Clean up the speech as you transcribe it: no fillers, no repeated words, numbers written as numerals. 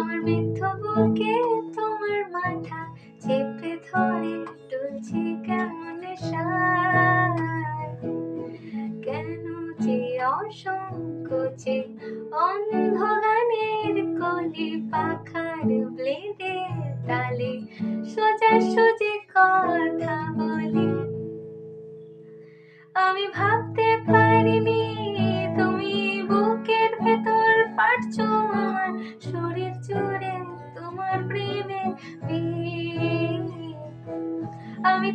আমার বৃদ্ধ বুকে তোমার মাথা চেপে ধরে তুলছি কেমন সায়। কেন যে অসংকোচে অন্ধ গানের কলি পাখার ব্লেডে তালে সোজাসুজি কথা বলি। আমি ভাবতে পারিনি তুমি বুকের ভেতর পারছো আমার শরীর জুড়ে তোমার প্রেমে আমি